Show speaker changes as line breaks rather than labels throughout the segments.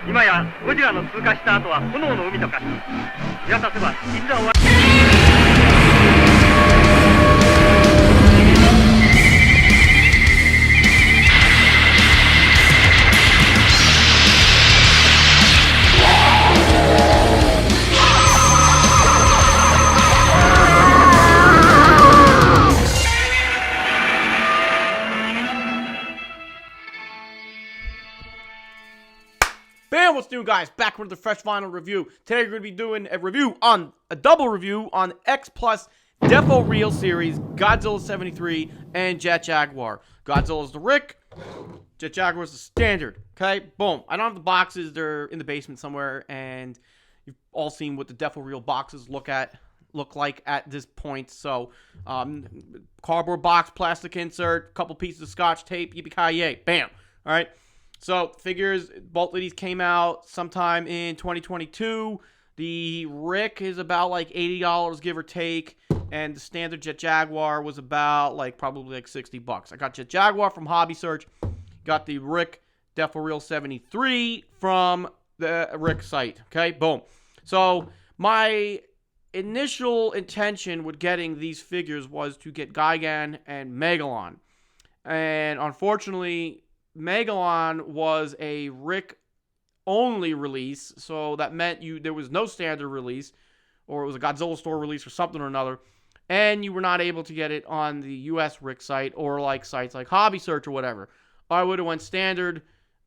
今やゴジラの通過した後は炎の海と化し、見渡せばいつは終わ
Bam, what's new, guys? Back with the fresh vinyl review. Today we're going to be doing a double review on X Plus Deforeal series, Godzilla 73 and Jet Jaguar. Godzilla's the Rick, Jet Jaguar's the standard. Okay, boom. I don't have the boxes; they're in the basement somewhere, and you've all seen what the Deforeal boxes look like at this point. So, cardboard box, plastic insert, couple pieces of Scotch tape, yippee-ki-yay, bam. All right. So, figures, both of these came out sometime in 2022. The Rick is about like $80, give or take. And the standard Jet Jaguar was about probably $60. I got Jet Jaguar from Hobby Search. Got the Rick Deforeal 73 from the Rick site. Okay, boom. So, my initial intention with getting these figures was to get Gigan and Megalon. And unfortunately, Megalon was a Rick-only release, so that meant there was no standard release, or it was a Godzilla store release or something or another, and you were not able to get it on the US Rick site or sites like Hobby Search or whatever. I would have went standard,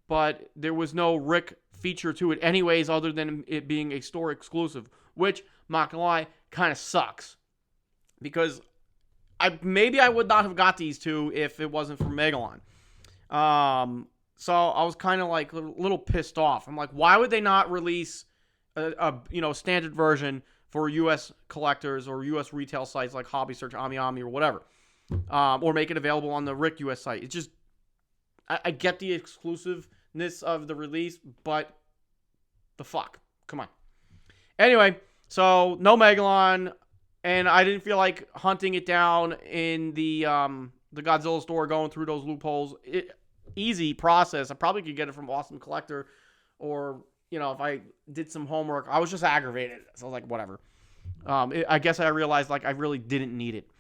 but there was no Rick feature to it anyways other than it being a store exclusive, which, not gonna lie, kind of sucks. Because maybe I would not have got these two if it wasn't for Megalon. So I was kind of a little pissed off. I'm like, why would they not release a standard version for U.S. collectors or U.S. retail sites like Hobby Search, Ami or whatever, or make it available on the Rick U.S. site? It's just, I get the exclusiveness of the release, but the fuck, come on. Anyway, so no Megalon, and I didn't feel like hunting it down in the Godzilla store, going through those loopholes. Easy process. I probably could get it from Awesome Collector, or if I did some homework. I was just aggravated, so I was like, whatever. I guess I realized I really didn't need it,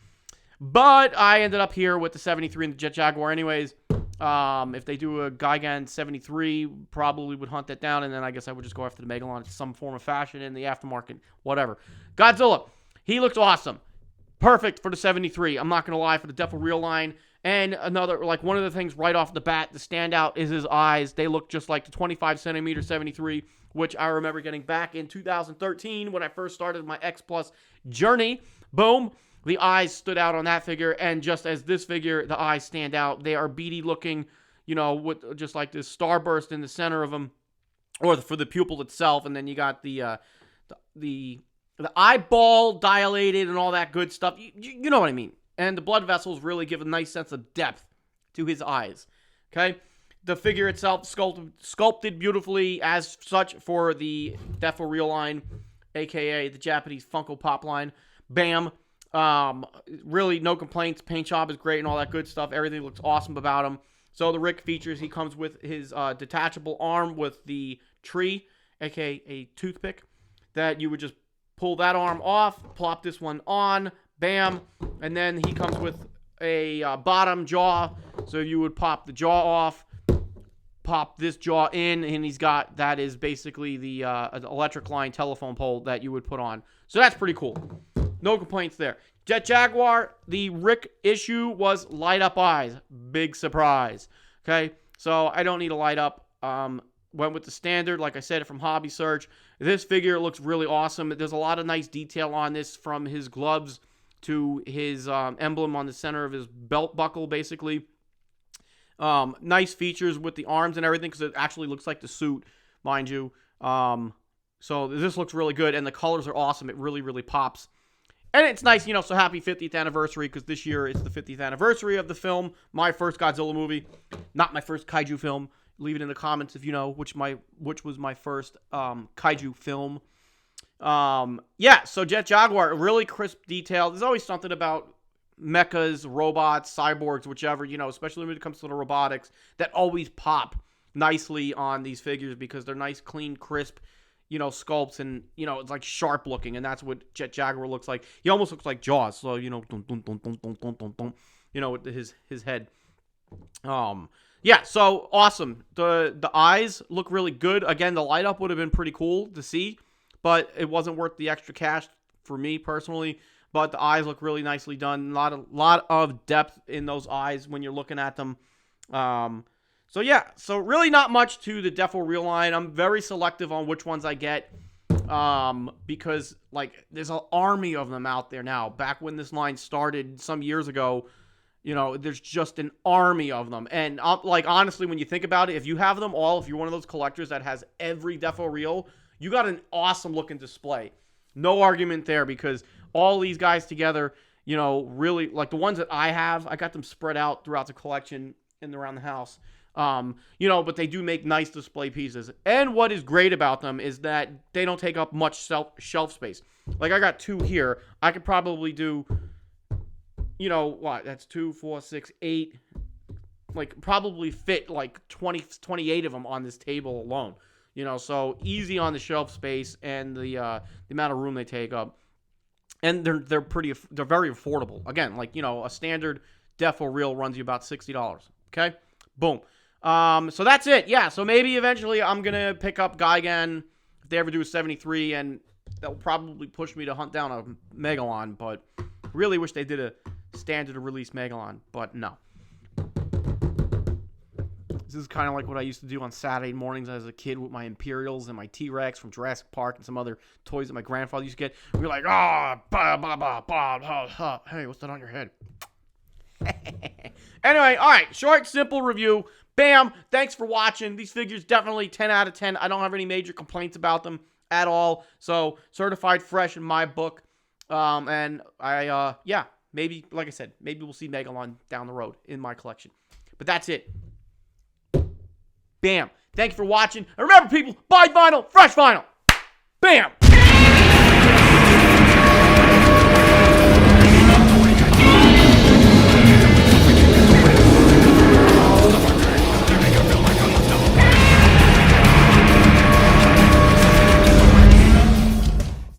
but I ended up here with the 73 and the Jet Jaguar anyways. If they do a Gigan 73, probably would hunt that down, and then I guess I would just go after the Megalon in some form of fashion in the aftermarket, whatever. Godzilla, he looks awesome. Perfect for the 73. I'm not going to lie, for the Deforeal line. And another, one of the things right off the bat, the standout is his eyes. They look just like the 25 centimeter 73, which I remember getting back in 2013 when I first started my X Plus journey. Boom. The eyes stood out on that figure. And just as this figure, the eyes stand out. They are beady looking, with just like this starburst in the center of them, or for the pupil itself. And then you got the eyeball dilated and all that good stuff. You know what I mean. And the blood vessels really give a nice sense of depth to his eyes. Okay? The figure itself sculpted beautifully as such for the Deforeal line, a.k.a. the Japanese Funko Pop line. Bam. Really, no complaints. Paint job is great and all that good stuff. Everything looks awesome about him. So the Rick features, he comes with his detachable arm with the tree, a.k.a. a toothpick, that you would just pull that arm off, plop this one on, bam, and then he comes with a bottom jaw, so you would pop the jaw off, pop this jaw in, and that is basically the electric line telephone pole that you would put on. So that's pretty cool. No complaints there. Jet Jaguar, the Rick issue was light up eyes. Big surprise. Okay, so I don't need a light up. Went with the standard, like I said, from Hobby Search. This figure looks really awesome. There's a lot of nice detail on this, from his gloves to his emblem on the center of his belt buckle, basically. Nice features with the arms and everything, because it actually looks like the suit, mind you. So this looks really good, and the colors are awesome. It really, really pops. And it's nice, so happy 50th anniversary, because this year it's the 50th anniversary of the film. My first Godzilla movie, not my first kaiju film. Leave it in the comments if you know which was my first kaiju film. Yeah, so Jet Jaguar, really crisp detail. There's always something about mechas, robots, cyborgs, whichever, especially when it comes to the robotics, that always pop. nicely on these figures because they're nice, clean, crisp, sculpts, and, it's like sharp looking, and that's what Jaguar looks like. He almost looks like Jaws, so, dun, dun, dun, dun, dun, dun, dun, dun, with his head. Yeah, so awesome. The eyes look really good. Again, the light up would have been pretty cool to see, but it wasn't worth the extra cash for me personally. But the eyes look really nicely done. Lot of depth in those eyes when you're looking at them. So yeah, so really not much to the Deforeal line. I'm very selective on which ones I get, because there's an army of them out there now. Back when this line started some years ago, there's just an army of them. And honestly, when you think about it, if you have them all, if you're one of those collectors that has every Deforeal, you got an awesome looking display. No argument there, because all these guys together, really, like the ones that I have, I got them spread out throughout the collection and around the house. But they do make nice display pieces. And what is great about them is that they don't take up much shelf space. Like I got 2 here. I could probably do, that's 2, 4, 6, 8, probably fit 28 of them on this table alone. So easy on the shelf space and the amount of room they take up. And they're very affordable. Again, a standard Deforeal runs you about $60. Okay? Boom. So that's it. Yeah, so maybe eventually I'm going to pick up Gigan if they ever do a 73, and that'll probably push me to hunt down a Megalon, but really wish they did a standard release Megalon, but no. This is kind of like what I used to do on Saturday mornings as a kid with my Imperials and my T-Rex from Jurassic Park and some other toys that my grandfather used to get. We were like, hey, what's that on your head? Anyway, all right, short, simple review. Bam, thanks for watching. These figures definitely 10 out of 10. I don't have any major complaints about them at all. So, certified fresh in my book. And maybe, like I said, maybe we'll see Megalon down the road in my collection. But that's it. Bam. Thank you for watching. And remember, people, buy vinyl, fresh vinyl. Bam.